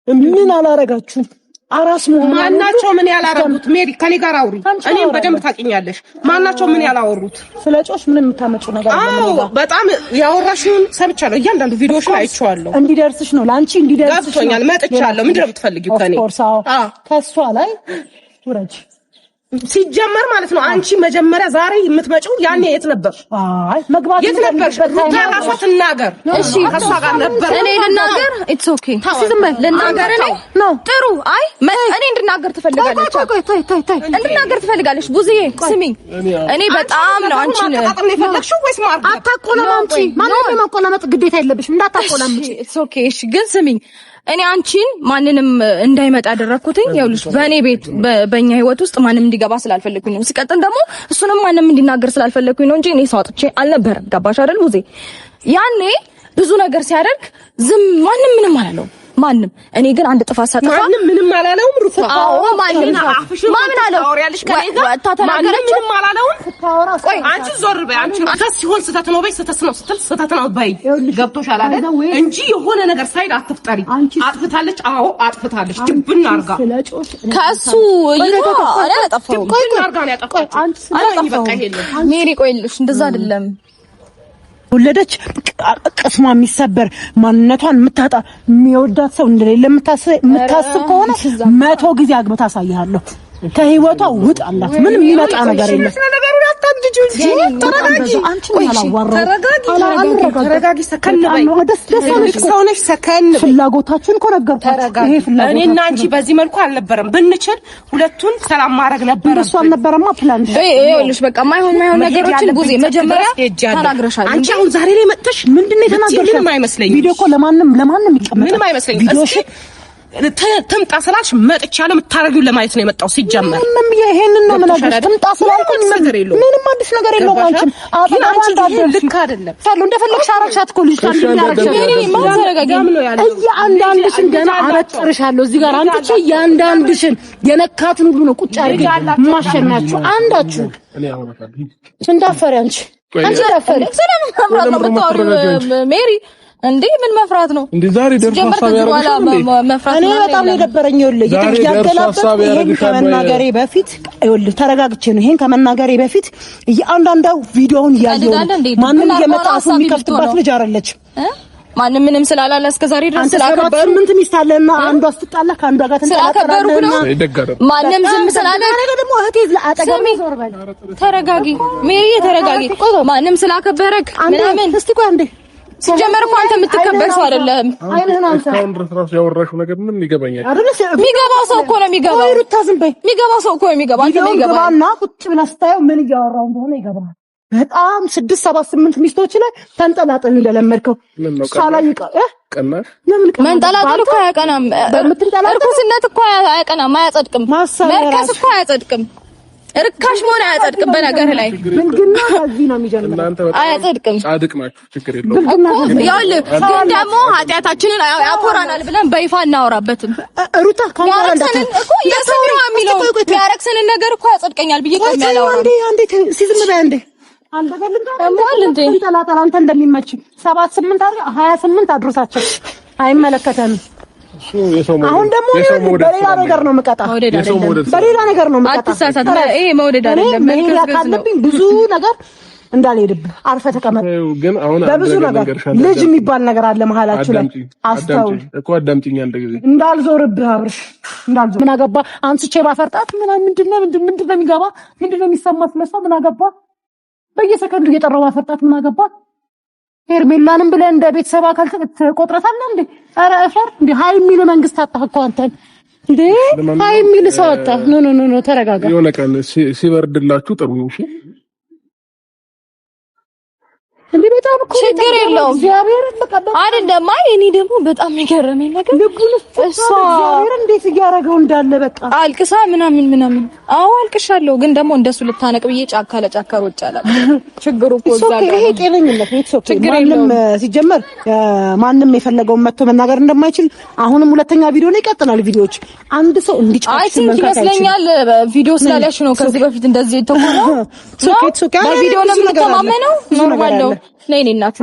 ምን አላረጋችሁ አራስ ማናቸው ምን ያላረጉት ሜሪ ከኔ ጋር አውሪ እኔም በደንብ ታውቂኛለሽ ማናቸው ምን ያላወሩት ስለጮሽ ምን የምታመጪው ነገር አለ በጣም ያወራሽውን ሰምቻለሁ እያንዳንዱ ቪዲዮሽ ላይ አይቼዋለሁ እንዲደርስሽ ነው ላንቺ እንዲደርስሽ ገብቶኛል መጥቻለሁ ምንድነው የምትፈልጊው ከኔ ከሷ ላይ ውረጅ ሲጀመር ማለት ነው አንቺ መጀመሪያ ዛሬ የምትመጪው ያኔ የት ነበር አይ መግባት የት ነበር ሩታ ተናገር እሺ ከሷ ጋር ነበር እኔ ልናገር ኢትስ ኦኬ ዝም በል ልናገር ነው ጥሩ አይ እኔ እንድናገር ትፈልጋለች እንድናገር ትፈልጋለች ቡዝዬ ስሚኝ እኔ በጣም ነው አንቺን አጣጣም የፈለግሽው ወይስ ማርክ አታቆላምጪ ማንንም ማቆላመጥ ግዴታ የለብሽም እንዳታቆላምጪ ኢትስ ኦኬ እሺ ግን ስሚኝ እኔ አንቺን ማንንም እንዳይመጣ ያደረኩትኝ ይኸውልሽ በእኔ ቤት በእኛ ህይወት ውስጥ ማንንም እንዲገባ ስላልፈለኩኝ ነው ሲቀጥል ደግሞ እሱንም ማንንም እንዲናገር ስላልፈለኩኝ ነው እንጂ እኔ ሰዋጥቼ አልነበረም ገባሽ አይደል ሙዜ ያኔ ብዙ ነገር ሲያደርግ ዝም ማንንም ምንም አላለው ማንንም እኔ ግን አንድ ጥፋት ሳጠፋ ማንንም ምንም አላለው ሩታ አዎ ማንንም ማን አለው ታወሪያለሽ ከኔጋ ማንንም ምንም አላለው ቆይ አንቺ ዞር በይ አንቺ ሲሆን ስተት ነው በይ ስተት ነው ስትል ስተት ነው በይ ገብቶሻል አይደል እንጂ የሆነ ነገር ሳይድ አትፍጠሪ አጥፍታለች አዎ አጥፍታለች ድብና አርጋ ከሱ ይታ አላጠፋው ቆይ አርጋ ነው ያጠፋችው አንቺ በቃ ይሄን ሜሪ ቆይልሽ እንደዛ አይደለም ወለደች ቅስሟ የሚሰበር ማንነቷን የምታጣ የሚወዳት ሰው እንደሌለ የምታስብ ከሆነ 100 ጊዜ አግብታ አሳይሃለሁ ከህይወቷ ውጥ አላት ምንም የሚመጣ ነገር የለም ስለነገሩ አታንጅጂ ተረጋጊ አንቺ ተረጋጊ ሰከን በይ ሰውነሽ ሰከን ፍላጎታችሁን ኮነገርኩት ይሄ ፍላጎት እኔና አንቺ በዚህ መልኩ አልነበረም ብንችል ሁለቱን ሰላም ማድረግ ነበር እሱ አልነበረማ ፕላን ይኸውልሽ በቃ ማይሆን ነገሮችን ቡዜ መጀመሪያ ተናግረሻል አንቺ አሁን ዛሬ ላይ መጥተሽ ምንድነው የተናገርሽ ምንም አይመስለኝም ቪዲዮ እኮ ለማንም ይቀመጣል ምንም አይመስለኝም ቪዲዮሽ ትምጣ ስላልሽ መጥቻለሁ የምታረጊው ለማየት ነው የመጣው ሲጀመር ምንም ይሄንን ነው ምናምን ትምጣ ስላልኩኝ ምንም አዲስ ነገር የለውም አንቺም አንቺ ልክ አይደለም ሳሉ እንደፈለግሽ አራክሻት እኮ ልጅ ታንቺ ያረክሽ እኔ ማዘረጋጋም ነው ያለው እያንዳንድሽን ገና አበጥርሻለሁ እዚህ ጋር አንቺ እያንዳንድሽን የነካትን ሁሉ ነው ቁጭ አድርገሽ ማሸናችሁ አንዳችሁ እንዳፈሪ አንቺ እንዳፈሪ ሰላም ማምራት ነው የምታወሪው ሜሪ እንዴ ምን መፍራት ነው እንዴ ዛሬ ደርሶ ሐሳብ ያረጋግጣል እኔ በጣም የደበረኝ ይኸውልህ ያገላበጥ ይሄን ከመናገሬ በፊት ይኸውልህ ተረጋግቼ ነው ይሄን ከመናገሬ በፊት እያንዳንዱ ቪዲዮውን ያየው ማንንም እየመጣሱ የሚከፍትባት ልጅ አይደለች ማንንም ምንም ስላላለ እስከዛሬ ድረስ ስላከበሩ ምን ትሚስታለና አንዷ አስተጣላ ካንዷ ጋር ተንጠላጠላና ማንንም ዝም ስላለ ደግሞ እህቴ አጠገቤ ዞር በል ተረጋጊ ሜሪ ተረጋጊ ማንንም ስላከበረክ ምናምን እስቲ ቆይ አንዴ ሲጀመር እኮ አንተ የምትከበር ሰው አይደለም አይነን አንተ አሁን ድረስ ያወራሽው ነገር ምን ይገባኛል የሚገባው ሰው እኮ ነው የሚገባው ወይ ሩታ ዝም በይ የሚገባው ሰው እኮ ነው የሚገባው አንተ ነው የሚገባው እና ቁጭ ብላ ስታየው ምን እያወራው እንደሆነ ይገባል በጣም 6 7 8 ሚስቶች ላይ ተንጠላጠል እንደለመድከው ሳላይቀ ቀናሽ መንጠላጠል እኮ አያቀናም እርኩስነት እኮ አያቀናም አያጸድቅም መርከስ እኮ አያጸድቅም ርካሽ መሆን አያጸድቅም በነገር ላይ ብልግና ከዚህ ነው የሚጀምረው አያጸድቅም ጻድቅ ናችሁ ችግር የለውም ያለ ግን ደግሞ ኃጢያታችንን ያኮራናል ብለን በይፋ እናወራበትም ሩታ ካሜራ እንዳትል እኮ የሰው የሚለው ያረክሰን ነገር እኮ ያጸድቀኛል ብዬ ከሚያላው አንዴ ሲዝም በይ አንዴ አልደገልም እንዴ ተላጣላ አንተ እንደሚመች 7 8 28 አድርሳቸው አይመለከተንም አሁን ደግሞ በሌላ ነገር ነው መቀጣው በሌላ ነገር ነው መቀጣው አትሳሳት ይሄ መውደድ አይደለም መሄድ ካለብኝ ብዙ ነገር እንዳልሄድብህ አርፈ ተቀመጥ ግን አሁን በብዙ ነገር ልጅ የሚባል ነገር አለ መሀላችሁ ላይ አስተውል እኮ አዳምጪኝ አንድ ጊዜ እንዳልዞርብህ አብርሽ እንዳልዞር ምን አገባ አንስቼ ባፈርጣት ምንድነው ምንድነው የሚሰማት መስሎ ምን አገባ በየሰከንዱ እየጠራው ባፈርጣት ምን አገባ ሄርሜላንም ብለህ እንደ ቤተሰብ አካል ተቆጥረታለህ እንዴ ኧረ እፈር እንዴ ሃይ የሚል መንግስት አጣህ እኮ አንተን እንዴ ሃይ የሚል ሰው አጣህ ኖ ተረጋጋ የሆነ ቀን ሲበርድላችሁ ጥሩ ነው እሺ እንዴ በጣም እኮ ችግር የለውም እግዚአብሔር ተቀበል አይደለም አይ እኔ ደግሞ በጣም የሚገርመኝ ነገር ልቡን እሷ እግዚአብሔር እንዴት እያደረገው እንዳለ በቃ አልቅሳ ምናምን አዎ አልቅሻለሁ ግን ደግሞ እንደሱ ልታነቅ ብዬ ጫካ ለጫካ ወጫላ ችግሩ እኮ እዛ ጋር ይሄ ጤነኝነት ነው ማንም ሲጀመር ማንም የፈለገውን መጥቶ መናገር እንደማይችል አሁንም ሁለተኛ ቪዲዮ ነው ይቀጥላል ቪዲዮዎች አንድ ሰው እንዲጫወት ይመስለኛል ቪዲዮ ስላላሽ ነው ከዚህ በፊት እንደዚህ ተቆጣ ሶኬት በቪዲዮ ነው የምትተማመነው ኖርማል ነው ነይ እናት